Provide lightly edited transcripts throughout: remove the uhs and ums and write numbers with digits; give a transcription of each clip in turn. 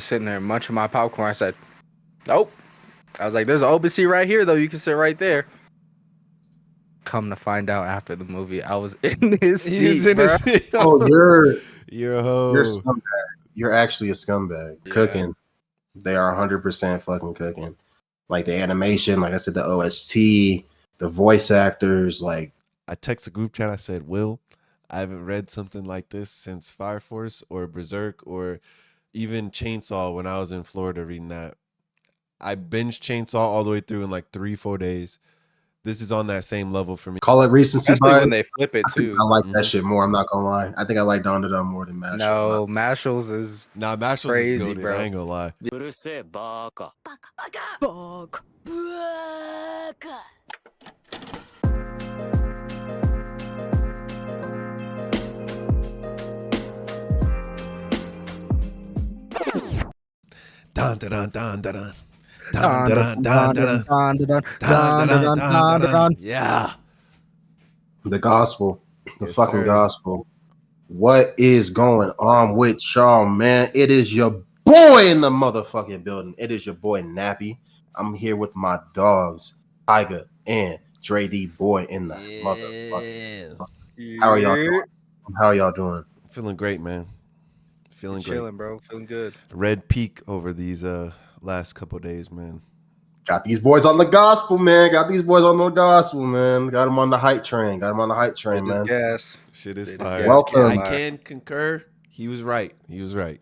Sitting there munching my popcorn. I said, nope. I was like, there's an open seat right here, though. You can sit right there. Come to find out after the movie, I was in his seat, bro. Oh, you're a you're hoe. scumbag. You're actually a scumbag. Yeah. Cooking. They are 100% fucking cooking. Like the animation, like I said, the OST, the voice actors, like I text a group chat. I said, Will, I haven't read something like this since Fire Force or Berserk or even Chainsaw when I was in Florida reading that. I binged Chainsaw all the way through in like 3-4 days. This is on that same level for me. call it recency Especially bias. when they flip it, I think too. I like that shit more. I'm not gonna lie. I think I like Dandadan more than Mashle. No, Mashl's is Nah, Mashl's crazy, is goated. bro. I ain't gonna lie. Dandadan, dandadan. Dandadan, dandadan. Dandadan, dandadan. Yeah. The gospel, the Yes, fucking sir. gospel. What is going on with y'all, man? It is your boy in the motherfucking building. It is your boy Nappy. I'm here with my dogs, Tiger and Dre D Boy in the motherfucking. How are y'all doing? How are y'all doing? Feeling great, man. Feeling great. Chilling, bro. Feeling good. Red peak over these last couple days, man. Got these boys on the gospel, man. Got these boys on the gospel, man. Got them on the hype train. Got them on the hype train, man. Gas. Shit is Shit is fire. gas. Welcome. I can concur. He was right. He was right.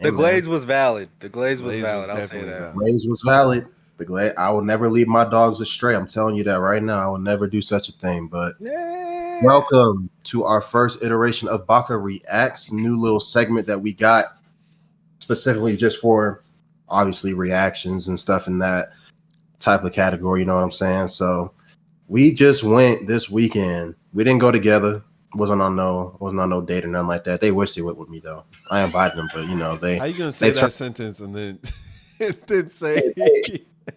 The glaze was valid. The glaze was Glaze was valid. I'll say definitely that. valid. Glaze was valid. The glaze. I will never lead my dogs astray. I'm telling you that right now. I will never do such a thing. But Yeah. welcome to our first iteration of Baka Reacts, new little segment that we got specifically just for obviously reactions and stuff in that type of category. You know what I'm saying? So we just went this weekend. We didn't go together. Wasn't on no date or nothing like that. They wish they went with me though. I invited them, but you know they. How you gonna say they that sentence and then then say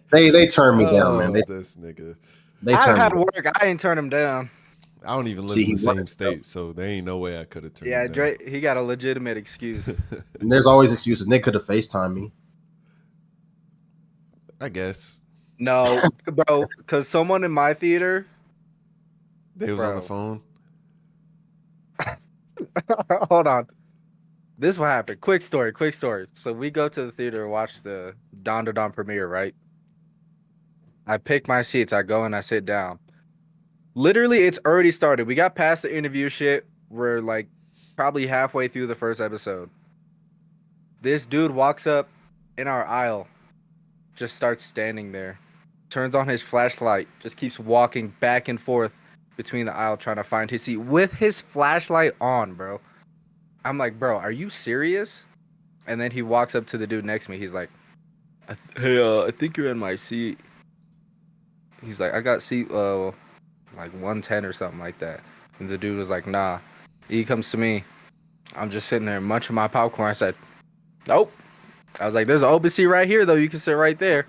they turned me down, man. This nigga. They I turned had me work. I ain't turn him down. I don't even live See, in the he same wanted to state, so there ain't no way I could have turned Yeah, him down. Dre, he got a legitimate excuse. And there's always excuses. Nick could have FaceTimed me. I guess. No, bro, because someone in my theater. They was on the Bro. phone. Hold on. This is what happened. Quick story. So we go to the theater to watch the Dandadan premiere, right? I pick my seats. I go and I sit down. Literally, it's already started. We got past the interview shit. We're like probably halfway through the first episode. This dude walks up in our aisle, just starts standing there, turns on his flashlight, just keeps walking back and forth between the aisle trying to find his seat with his flashlight on, bro. I'm like, bro, are you serious? And then he walks up to the dude next to me. He's like, hey, I think you're in my seat. He's like, I got seat like 110 or something like that. And the dude was like, nah. He comes to me. I'm just sitting there munching my popcorn. I said, nope. I was like, there's an open seat right here, though. You can sit right there.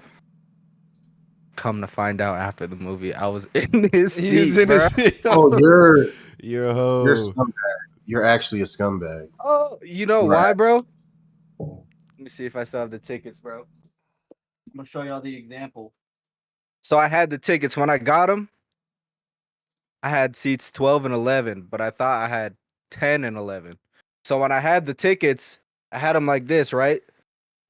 Come to find out after the movie, I was in his seat, bro. Oh, you're a hoe. You're a scumbag. You're actually a scumbag. Oh, you know why, bro? Let me see if I still have the tickets, bro. I'm gonna show y'all the example. So I had the tickets when I got them. I had seats 12 and 11, but I thought I had 10 and 11. So when I had the tickets, I had them like this, right?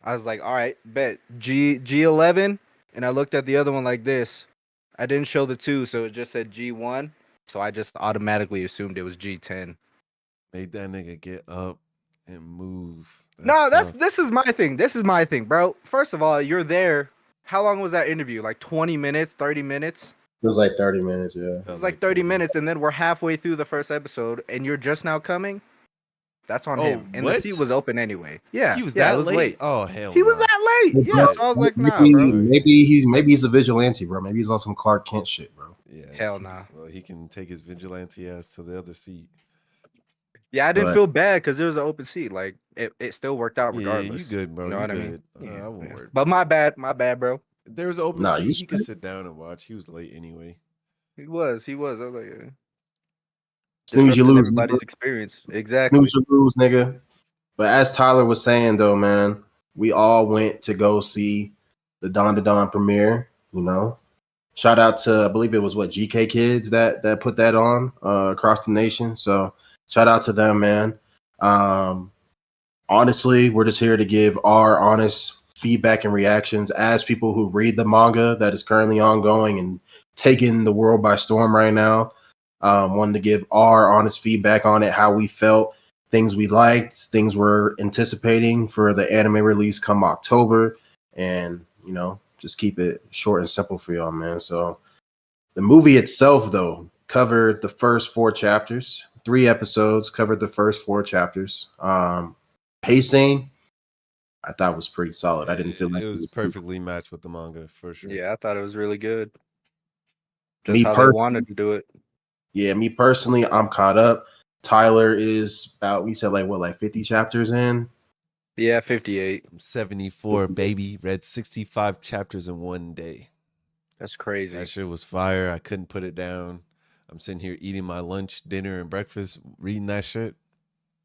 I was like, all right, bet G11, and I looked at the other one like this. I didn't show the 2, so it just said G1. So I just automatically assumed it was G10. Made that nigga get up and move. This is my thing. This is my thing, bro. First of all, you're there. How long was that interview? Like 20 minutes, 30 minutes? It was like 30 minutes, yeah. It was like 30 minutes, and then we're halfway through the first episode, and you're just now coming? That's on him. And the seat was open anyway. Yeah. He was it that was late? Oh, hell He was that late. Yeah. So I was like, nah, bro. Maybe he's a vigilante, bro. Maybe he's on some Clark Kent shit, bro. Yeah. Hell nah. Well, he can take his vigilante ass to the other seat. Yeah, I didn't feel bad because there was an open seat. Like it still worked out regardless. Yeah, you good, bro. You know what I mean? Yeah, I won't worry. But my bad, bro. If there was an open seat, he could sit down and watch. He was late anyway. He was. I was like, snooze you lose. Everybody's experience. Exactly. Snooze you lose, nigga. But as Tyler was saying, though, man, we all went to go see the Dandadan premiere. You know, shout out to I believe it was what GK Kids that put that on across the nation. So shout out to them, man. Um, Honestly, we're just here to give our honest feedback and reactions as people who read the manga that is currently ongoing and taking the world by storm right now. Wanted to give our honest feedback on it, how we felt, things we liked, things we're anticipating for the anime release come October, and just keep it short and simple for y'all, man. So the movie itself, though, covered the first 4 chapters, 3 episodes, covered the first 4 chapters. Pacing, I thought was pretty solid. I didn't feel like It it was was too. perfectly matched with the manga for sure. Yeah, I thought it was really good. Just Me how they personally, wanted to do it. yeah, me personally, I'm caught up. Tyler is about we said like 50 chapters in. Yeah, 58. I'm 74, baby. Read 65 chapters in one day. That's crazy. That shit was fire. I couldn't put it down. I'm sitting here eating my lunch, dinner, and breakfast, reading that shit.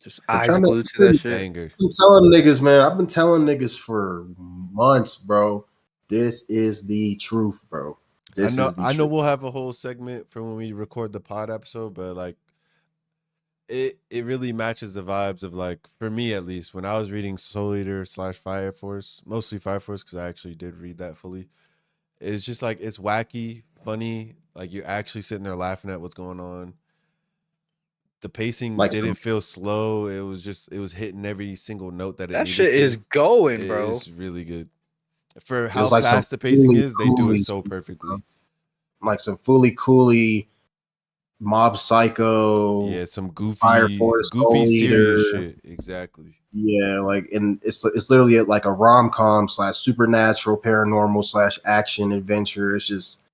Just I'm eyes trying to glued to that shit. Banger. I've been telling niggas, man. I've been telling niggas for months, bro. This is the truth, bro. This is the I know truth. we'll have a whole segment for when we record the pod episode, but like it really matches the vibes of, like, for me at least, when I was reading Soul Eater / Fire Force, mostly Fire Force because I actually did read that fully. It's just like it's wacky, funny, like you're actually sitting there laughing at what's going on. The pacing Like didn't some feel slow. It was hitting every single note that it That needed shit is to. going, bro. It's really good. For it how was like some fast the pacing fully is, they do it coolly, so perfectly. like some fully coolly Mob Psycho, Yeah, some Fire goofy, Force, goofy Soul serious Eater. shit. Exactly. Yeah, like and it's literally like a rom com slash supernatural, paranormal slash action adventure. It's just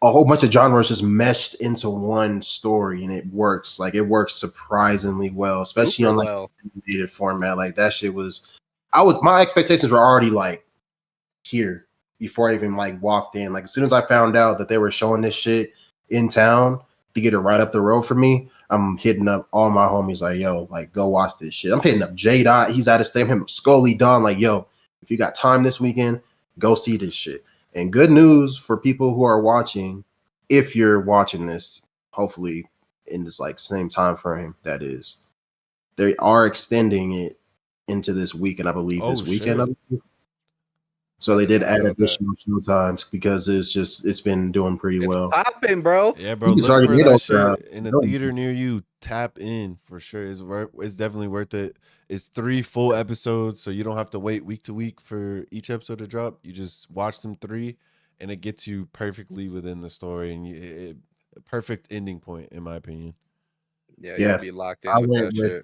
a whole bunch of genres just meshed into one story, and it works. Like it works surprisingly well, especially Super on like well. animated format. Like that shit was. I was my expectations were already like here before I even like walked in. Like as soon as I found out that they were showing this shit in town to get it right up the road for me, I'm hitting up all my homies like, yo, like go watch this shit. I'm hitting up J Dot, he's out of state. I'm hitting up Scully Don, like, yo, if you got time this weekend, go see this shit. And good news for people who are watching, if you're watching this, hopefully in this like same time frame, that is, they are extending it into this weekend, I believe Oh this weekend. shit. So they did I add felt that. additional show times because it's been doing pretty It's well. popping, bro. Yeah, I bro. think it's Look already for made that over. shit in a theater near you. Tap in for sure. It's definitely worth it. It's 3 full episodes, so you don't have to wait week to week for each episode to drop. You just watch them 3, and it gets you perfectly within the story, and perfect ending point, in my opinion. Yeah, you'll Yeah, be locked in with that shit.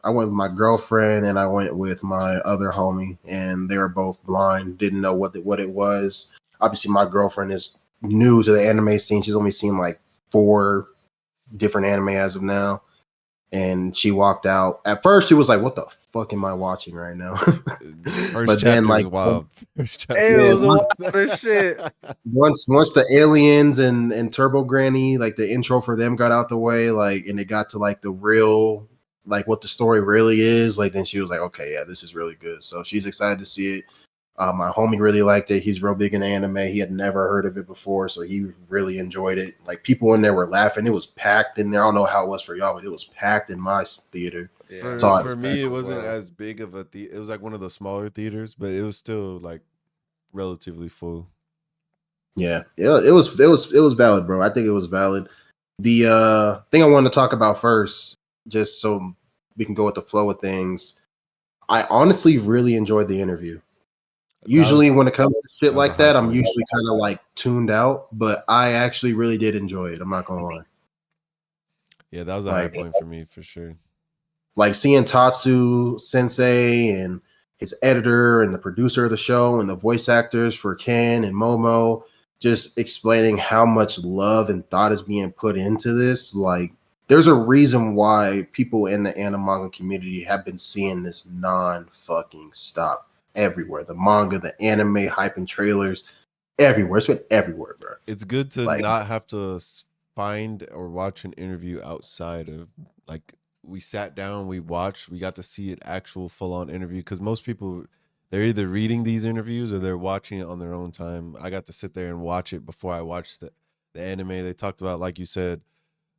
I went with my girlfriend and I went with my other homie, and they were both blind, didn't know what it was. Obviously, my girlfriend is new to the anime scene. She's only seen like 4 different anime as of now. And she walked out. At first, she was like, "What the fuck am I watching right now?" First But then, chapter is like, wild. First Hey, chapter it yeah, is was a wild. wilder shit. once the aliens and Turbo Granny, like the intro for them got out the way, like, and it got to like the real, like what the story really is, like then she was like, okay, yeah, this is really good. So she's excited to see it. My homie really liked it. He's real big in anime. He had never heard of it before, so he really enjoyed it. Like people in there were laughing. It was packed in there. I don't know how it was for y'all, but it was packed in my theater. Yeah, So mine For was me, packed it as wasn't well. as big of a it was like one of the smaller theaters, but it was still like relatively full. yeah, it was valid, bro. I think it was valid. The thing I wanted to talk about first, just so we can go with the flow of things. I honestly really enjoyed the interview. Usually, when it comes to shit That was a like high that, I'm point. usually kind of like tuned out, but I actually really did enjoy it. I'm not gonna lie. Yeah, that was a high Like, point for me for sure. like seeing Tatsu Sensei and his editor and the producer of the show and the voice actors for Ken and Momo just explaining how much love and thought is being put into this. Like, there's a reason why people in the anime community have been seeing this non fucking stop everywhere. The manga, the anime, hype and trailers, everywhere. It's been everywhere, bro. It's good to Like, not have to find or watch an interview outside of like we sat down, we watched, we got to see an actual full on interview because most people they're either reading these interviews or they're watching it on their own time. I got to sit there and watch it before I watched the anime. They talked about, like you said,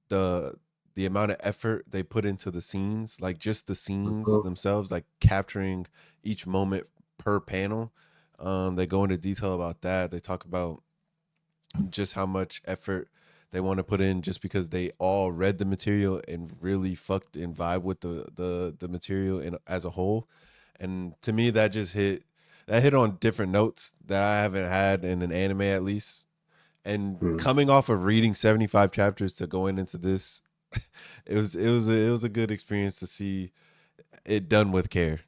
the the amount of effort they put into the scenes, like just the scenes Mhm. themselves, like capturing each moment per panel. They go into detail about that. They talk about just how much effort they want to put in just because they all read the material and really fucked and vibe with the material in, as a whole. And to me that hit on different notes that I haven't had in an anime at least. And Mhm. coming off of reading 75 chapters to going into this, it was a good experience to see it done with care.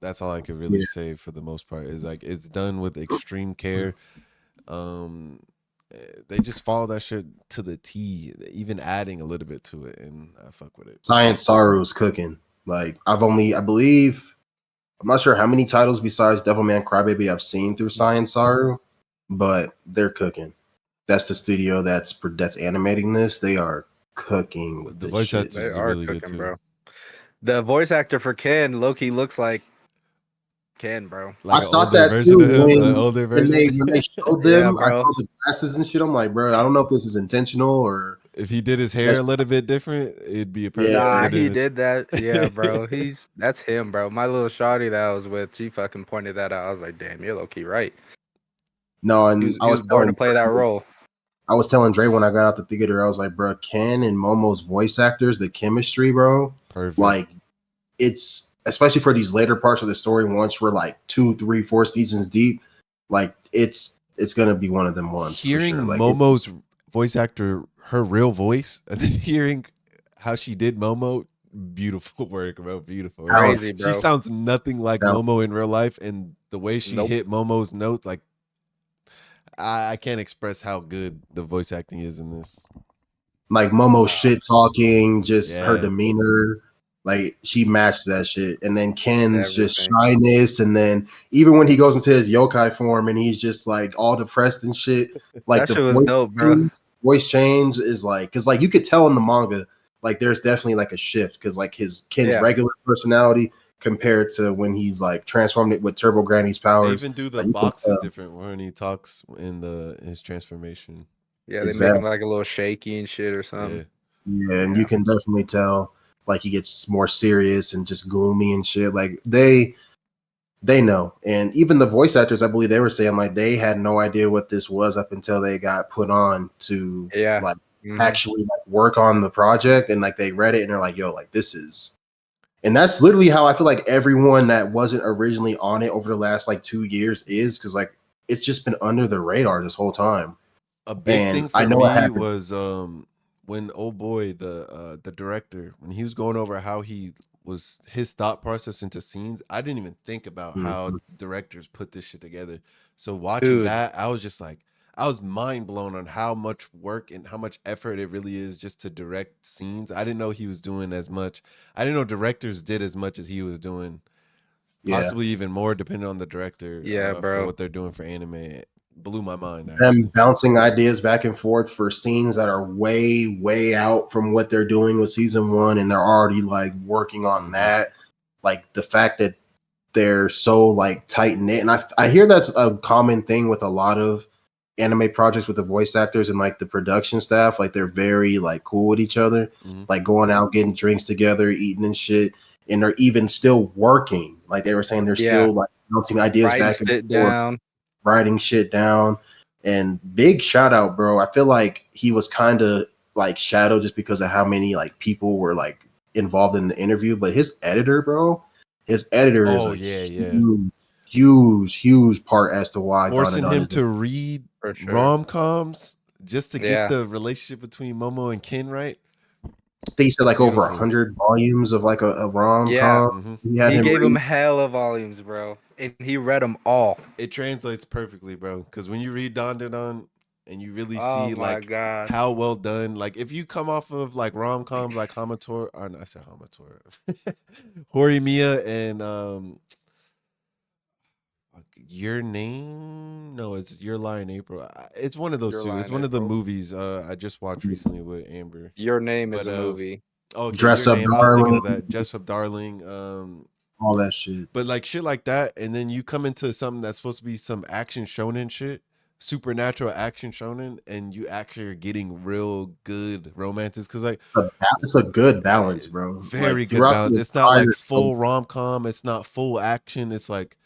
That's all I could really Yeah. say for the most part. Is like it's done with extreme care. Um, they just follow that shit to the T, even adding a little bit to it, and I fuck with it. Science Saru is cooking. Like I believe, I'm not sure how many titles besides Devilman Crybaby I've seen through Science Saru, but they're cooking. That's the studio that's animating this. They are cooking with The this voice shit. They actors are are really good cooking, too. bro. The voice actor for Ken, Loki looks like Ken, bro. Like I an thought older that version of too him, an older version. when they showed Yeah, them. I bro. saw the glasses and shit. I'm like, bro, I don't know if this is intentional or If he did his hair that's a little bit different, it'd be a yeah. perfect Nah, spit he image. did that. Yeah, bro. That's him, bro. My little shawty that I was with, she fucking pointed that out. I was like, damn, you're low key right. No, He and was he was born to play that role. I was telling Dre when I got out the theater, I was like, bro, Ken and Momo's voice actors, the chemistry, bro, Perfect. like it's especially for these later parts of the story. Once we're like 2, 3, 4 seasons deep, like it's gonna be one of them ones for Hearing sure. Like Momo's voice actor, her real voice, and then hearing how she did Momo, beautiful work, bro. Beautiful work. talent. Crazy, She bro. sounds nothing like Talent. Momo in real life, and the way she Nope. hit Momo's notes, like I can't express how good the voice acting is in this. Like Momo Nah, shit talking, just her Yeah. demeanor, like she matched that shit. And then Ken's just everything. shyness, and then even when he goes into his yokai form and he's just like all depressed and shit, like That the shit was dope, bro. voice change is like because like you could tell in the manga, like there's definitely like a shift because like his Ken's Yeah. regular personality compared to when he's like transformed it with Turbo Granny's They powers. even do the Like you can boxes tell different when he talks in his transformation. Yeah, they make him exactly. like a little shaky and shit or Yeah. something. Yeah, and you Yeah. can definitely tell like he gets more serious and just gloomy and shit. Like they know. And even the voice actors, I believe they were saying like they had no idea what this was up until they got put on to Yeah. like Mhm. actually like work on the project and like they read it and they're like, yo, like this is and that's literally how I feel like everyone that wasn't originally on it over the last like 2 years is because like it's just been under the radar this whole time. A big And thing I for know what me happened. was when old boy the director, when he was going over how he was his thought process into scenes. I didn't even think about how Mhm. directors put this shit together. So watching Dude. that, I was just like, I was mind blown on how much work and how much effort it really is just to direct scenes. I didn't know he was doing as much. I didn't know directors did as much as he was doing, Yeah. possibly even more depending on the director Yeah, for bro. what they're doing for anime. It blew my mind Them actually. bouncing ideas back and forth for scenes that are way out from what they're doing with season one, and they're already like working on Mhm. that. Like the fact that they're so like tight knit, and I hear that's a common thing with a lot of anime projects with the voice actors and like the production staff. Like they're very like cool with each other, Mhm. like going out getting drinks together, eating and shit, and they're even still working. Like they were saying, they're Yeah. still like bouncing ideas Writing back and shit forth, down. writing shit down. And big shout out, bro. I feel like he was kind of like shadowed just because of how many like people were like involved in the interview. But his editor, bro, his editor is Oh a yeah, yeah. huge part as to why Forcing Dandadan him is. to read For sure. rom coms just to get Yeah. the relationship between Momo and Ken right. They said like over Beautiful. 100 volumes of like a rom Yeah. com. Hmm. He had He him gave him read. hella volumes, bro. And he read them all. It translates perfectly, bro. Because when you read Dandadan and you really Oh see my like god. how well done, like if you come off of like rom coms like Hamator, or no, I said Hamator, Horimiya and Your Name? No, it's Your Lie in April. It's one of those You're two. It's lying, one of the April. movies I just watched recently with Amber. Your Name is But a movie. Okay, Dress your Up name. I was thinking Darling, of that. Dress Up Darling. all that shit. But like shit like that, and then you come into something that's supposed to be some action shonen shit, supernatural action shonen, and you actually are getting real good romances. Cause like It's a good balance, bro. very Like good throughout balance. the It's not like entire show, full rom com. It's not full action. It's like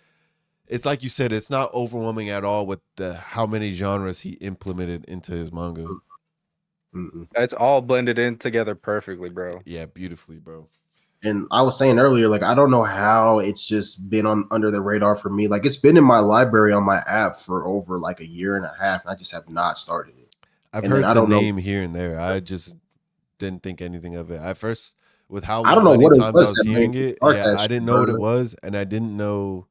you said. It's not overwhelming at all with the how many genres he implemented into his manga. mm-mm. It's all blended in together perfectly, bro. Yeah, beautifully, bro. And I was saying earlier, like I don't know how it's just been on under the radar for me. Like it's been in my library on my app for over like a year and a half, and I just have not started it. I've And then heard I the don't know, name here and there. I just didn't think anything of it. At first, with how I don't know many what it times I was was that made hearing me it, start yeah, that I didn't shit, know what bro. it was, and I didn't know.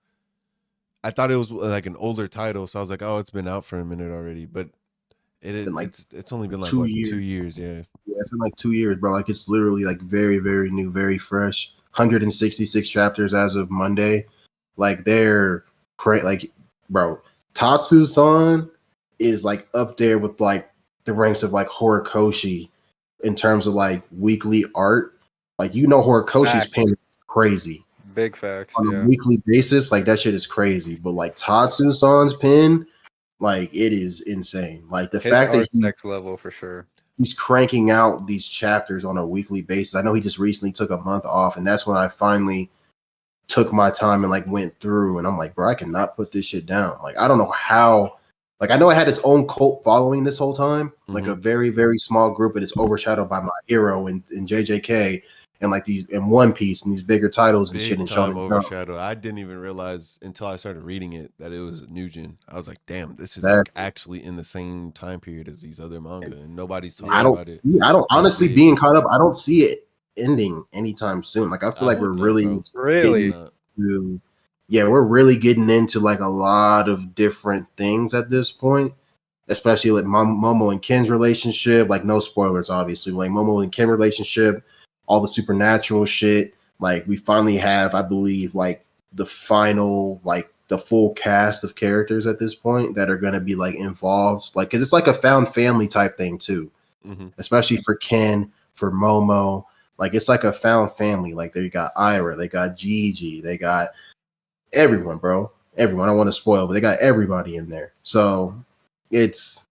I thought it was like an older title, so I was like, "Oh, it's been out for a minute already." But It's been like it's only been like 2 what years. 2 years, yeah. Yeah, it's been like 2 years, bro. Like it's literally like very, very new, very fresh. 166 chapters as of Monday. Like they're like, bro. Tatsu-san is like up there with like the ranks of like Horikoshi in terms of like weekly art. Like Horikoshi's pen Facts. is crazy Big facts. on a Yeah. weekly basis. Like that shit is crazy. But like Tatsu-san's pen, like it is insane. Like the His fact that art's next level for sure. he's cranking out these chapters on a weekly basis. I know he just recently took a month off, and that's when I finally took my time and like went through. And I'm like, bro, I cannot put this shit down. Like, I don't know how. Like, I know it had its own cult following this whole time, like Mm-hmm. a very, very small group, but it's overshadowed by My Hero and JJK and like these and One Piece and these bigger titles and shit Big in time Shonen Jump. overshadow. I didn't even realize until I started reading it that it was Nugent. I was like, "Damn, this is That like actually in the same time period as these other manga, and nobody's I talking Yep. don't about it." see. I don't It's honestly big. being caught up. I don't see it ending anytime soon. Like I feel I like we're hope not, really bro. I hope getting Really? not. to, yeah, we're really getting into like a lot of different things at this point, especially like Momo and Ken's relationship. Like no spoilers, obviously. Like Momo and Ken relationship, all the supernatural shit. Like we finally have, I believe, like the final, like the full cast of characters at this point that are gonna be like involved. Like, cause it's like a found family type thing too, Mm-hmm. especially for Ken, for Momo. Like it's like a found family. Like they got Ira, they got Gigi, they got everyone, bro. Everyone. I don't want to spoil, but they got everybody in there. So it's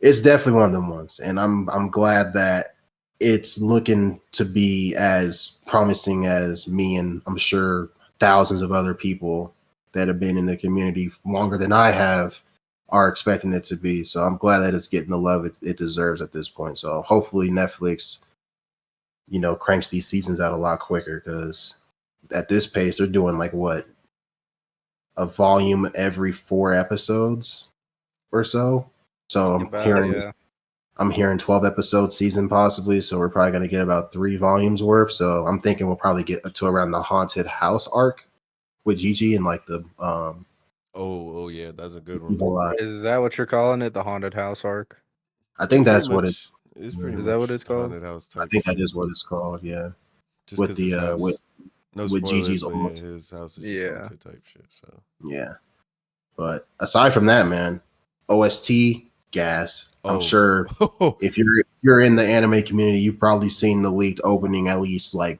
definitely one of them ones, and I'm glad that it's looking to be as promising as me and I'm sure thousands of other people that have been in the community longer than I have are expecting it to be. So I'm glad that it's getting the love it deserves at this point. So hopefully Netflix, cranks these seasons out a lot quicker because at this pace they're doing like what, a volume every 4 episodes or so. So About yeah. I'm hearing 12 episode season possibly. So we're probably gonna get about 3 volumes worth. So I'm thinking we'll probably get to around the haunted house arc with Gigi and like the Oh yeah, that's a good one. evil eye. Is that what you're calling it? The haunted house arc? I think Pretty that's what it. much, it's pretty Is that what much it's the called? haunted house I type think that shit. is what it's called. Yeah, Just with because his the house, no with spoilers, Gigi's but yeah, almost. his house is just Yeah. haunted type shit. So Yeah, but aside from that, man, OST gas. I'm oh, sure if you're in the anime community, you've probably seen the leaked opening at least like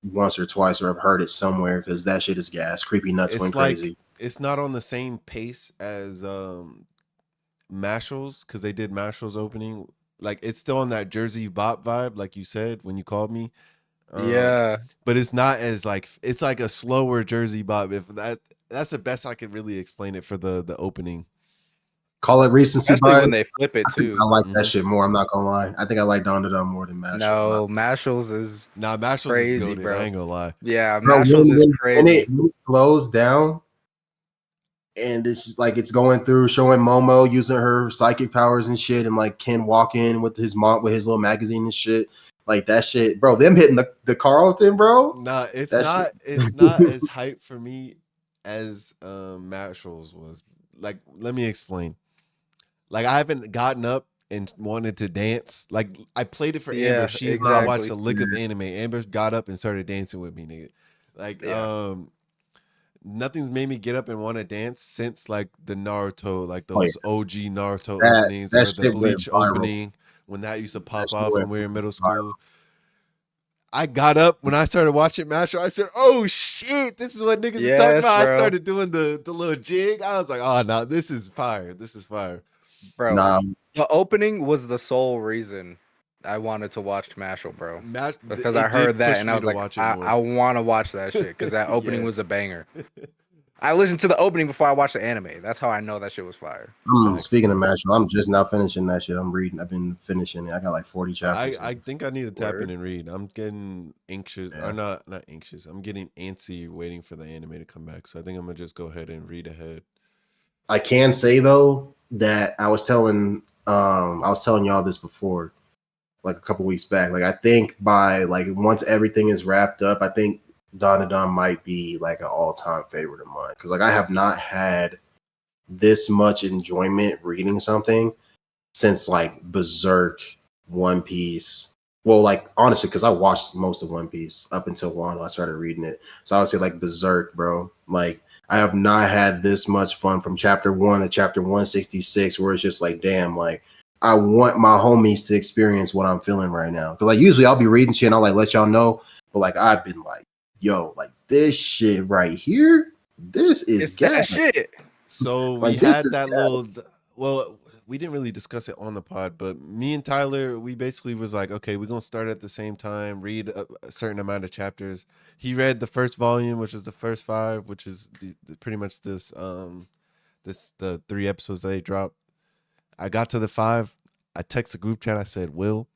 once or twice, or I've heard it somewhere because that shit is gas. Creepy nuts it's went like crazy. it's not on the same pace as Mashal's because they did Mashal's opening. Like it's still on that Jersey Bop vibe, like you said when you called me. Um, Yeah. but it's not as like it's like a slower Jersey Bop. If that's the best I could really explain it for the opening. Call it recency Especially when bias. they flip it I think too. I like that Mhm. shit more. I'm not gonna lie. I think I like Dandadan more than Mashal. No, Mashal's is Nah, Mashal's is crazy, goaded. I bro. ain't gonna lie. Yeah, Bro, Mashal's is crazy. when it slows down and it's just like it's going through showing Momo using her psychic powers and shit, and like Ken walk in with his mom with his little magazine and shit. Like that shit, bro. Them hitting the Carlton, bro. Nah, That shit. it's not as hype for me as Marshall's was. Like, let me explain. Like I haven't gotten up and wanted to dance. Like I played it for Amber. Yeah, She has not watched exactly. a lick of anime. Amber got up and started dancing with me, nigga. Like Yeah. nothing's made me get up and want to dance since like the Naruto, like Oh yeah, those OG Naruto that openings that or the shit went Bleach viral. opening when that used to That pop shit off when went we were in fucking middle viral. school. I got up when I started watching Masher. I said, "Oh shit, this is what niggas are talking Yes, about." I bro. started doing the little jig. I was like, "Oh no, this is fire. This is fire." Bro, Nah, the opening was the sole reason I wanted to watch Mashal, bro. Because I It heard did that push and I me was to like, watch it I more. want to watch that shit because that opening Yeah. was a banger. I listened to the opening before I watched the anime. That's how I know that shit was fire. I'm Facts, speaking of bro. Metro. I'm just now finishing that shit. I'm reading. I've been finishing it. I got like 40 chapters I in. think I need to tap in Word. and read. I'm getting anxious, or Yeah. not anxious. I'm getting antsy waiting for the anime to come back. So I think I'm gonna just go ahead and read ahead. I can say though that I was telling y'all this before, like a couple weeks back. Like I think by like once everything is wrapped up, I think Dandadan might be like an all time favorite of mine. Cause like I have not had this much enjoyment reading something since like Berserk, One Piece. Well, like honestly, because I watched most of One Piece up until Wano, I started reading it. So I would say like Berserk, bro. Like I have not had this much fun from chapter 1 to chapter 166, where it's just like, damn, like I want my homies to experience what I'm feeling right now. Because like usually I'll be reading shit and I'll like let y'all know, but like I've been like, yo, like this shit right here, this is It's that gas. shit. So we Like this had is that gas. little. Well, we didn't really discuss it on the pod, but me and Tyler, we basically was like, okay, we're gonna start at the same time, read a certain amount of chapters. He read the first volume, which is the first 5, which is pretty much this the 3 episodes that they dropped. I got to the 5. I text the group chat. I said, "Will,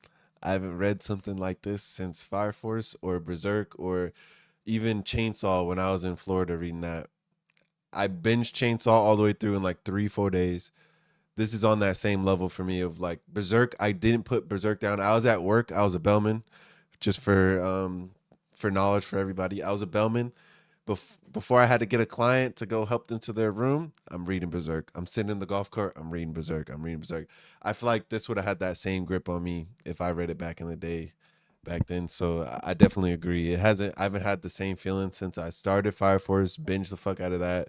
I haven't read something like this since Fire Force or Berserk or even Chainsaw when I was in Florida reading that." I binged Chainsaw all the way through in like 3-4 days. This is on that same level for me of like Berserk. I didn't put Berserk down. I was at work. I was a bellman, just for knowledge for everybody. I was a bellman. Before I had to get a client to go help them to their room, I'm reading Berserk. I'm sitting in the golf cart. I'm reading Berserk. I'm reading Berserk. I feel like this would have had that same grip on me if I read it back in the day, back then. So I definitely agree. It hasn't. I haven't had the same feeling since I started Fire Force. Binge the fuck out of that.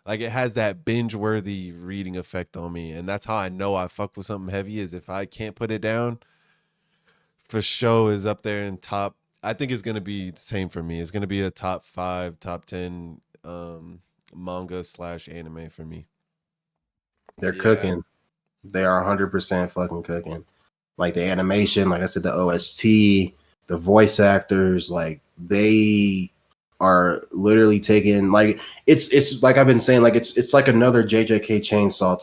Like it has that binge worthy reading effect on me, and that's how I know I fuck with something heavy. Is if I can't put it down, for sure is up there in top. I think it's gonna be the same for me. It's gonna be a top 5, top 10 manga slash anime for me. They're Yeah. cooking. They are 100% fucking cooking. Like the animation, like I said, the OST, the voice actors, like they are literally taking like it's like I've been saying, like it's like another JJK Chainsaw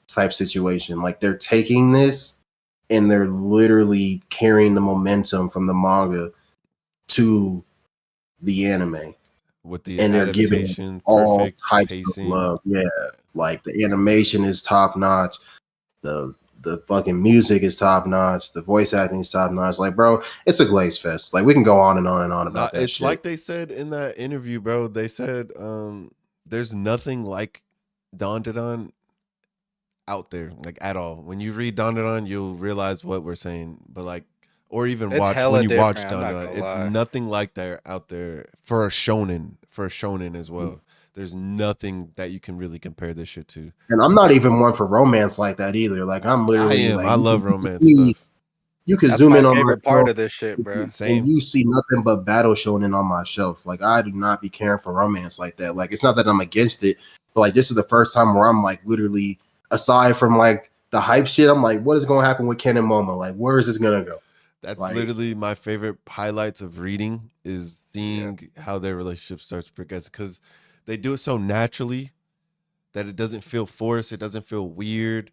type situation. Like they're taking this and they're literally carrying the momentum from the manga to the anime, With the and they're giving it adaptation, all perfect types of pacing. love. Yeah, Yeah. like the animation is top notch. The fucking music is top notch. The voice acting is top notch. Like, bro, it's a glaze fest. Like, we can go on and on and on about Not that it's shit. like they said in that interview, bro. They said there's nothing like Dandadan out there, like at all. When you read Dandadan, you'll realize what we're saying. But like, or even It's watch when hella you watch different. I'm not Dandadan, gonna it's lie. nothing like that out there for a shonen as well. There's nothing that you can really compare this shit to. And I'm not even one for romance like that either. Like, I'm I literally am. like, I you love can romance see, stuff. you can That's zoom my in on my favorite part shelf of this shit, bro. and Same. you see nothing but battle shonen on my shelf. Like, I do not be caring for romance like that. Like, it's not that I'm against it, but like, this is the first time where I'm like, literally, aside from like the hype shit, I'm like, what is going to happen with Ken and Momo? Like, where is this going to go? That's Like, literally my favorite highlights of reading is Yeah. seeing how their relationship starts to progress because they do it so naturally that it doesn't feel forced. It doesn't feel weird.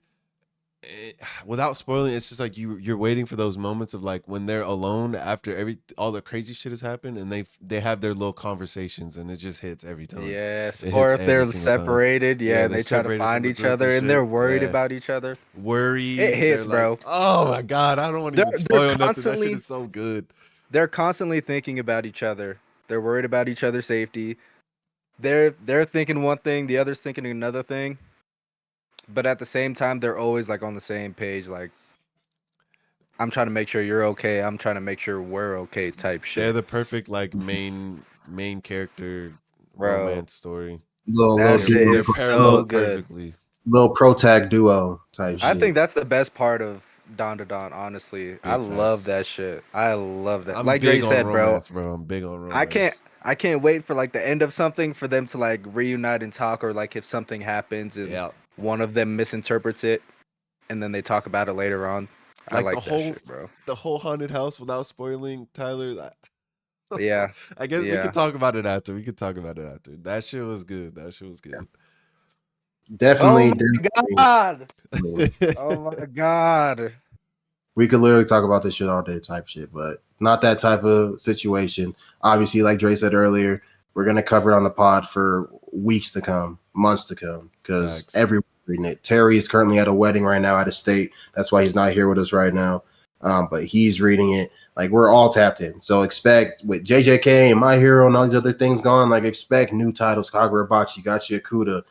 Without spoiling, it's just like you're waiting for those moments of like when they're alone after all the crazy shit has happened and they have their little conversations and it just hits every time. Yes. It hits Or if every they're single time. separated, yeah, Yeah, and they're they try to separated from find the each group and other and shit. they're worried Yeah. about each other. It Worried. They're hits, like, bro. oh my God, I don't want to They're even they're spoil nothing. That shit constantly is so good. they're constantly thinking about each other. They're worried about each other's safety. They're thinking one thing, the other's thinking another thing. But at the same time, they're always like on the same page. Like, I'm trying to make sure you're okay. I'm trying to make sure we're okay. Type They're shit, the perfect like main character bro. romance story. That They're shit they're is so paralleled good. perfectly. little pro tag duo type I Hmm. shit. think that's the best part of Dandadan, honestly. I Big love facts. that shit. I love that. I'm Like Dre big on said, bro, romance, bro. I'm big on I can't romance. I can't wait for like the end of something for them to like reunite and talk, or like if something happens and Yeah. one of them misinterprets it and then they talk about it later on. I Like like that shit, bro. the whole haunted house without spoiling Tyler. Yeah. I guess we could Yeah. talk about it after. We could talk about it after. That shit was good. That shit was good. Oh Definitely, my definitely. god. I mean, Oh my god. we could literally talk about this shit all day type shit, but not that type of situation. Obviously, like Dre said earlier, we're gonna cover it on the pod for weeks to come, months to come, because Facts. everyone's reading it. Terry is currently at a wedding right now out of state. That's why he's not here with us right now. But he's reading it. Like we're all tapped in. So expect with JJK and My Hero and all these other things gone, like expect new titles, Kagura Box, Gachi Akuda,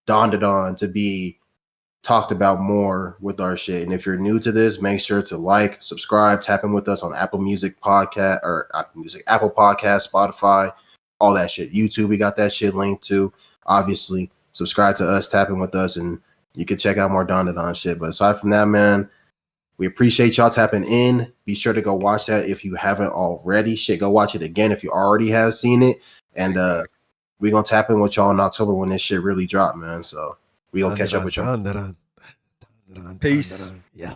Dandadan to be talked about more with our shit. And if you're new to this, make sure to like, subscribe, tap in with us on Apple Music Podcast or Apple Music, Apple Podcast, Spotify, all that shit. YouTube, we got that shit linked to. Obviously, subscribe to us, tap in with us, and you can check out more Don shit. But aside from that, man, we appreciate y'all tapping in. Be sure to go watch that if you haven't already. Shit, go watch it again if you already have seen it. And we're gonna tap in with y'all in October when this shit really drop, man. So we gonna catch up with y'all. Dandadan. Peace. Yeah.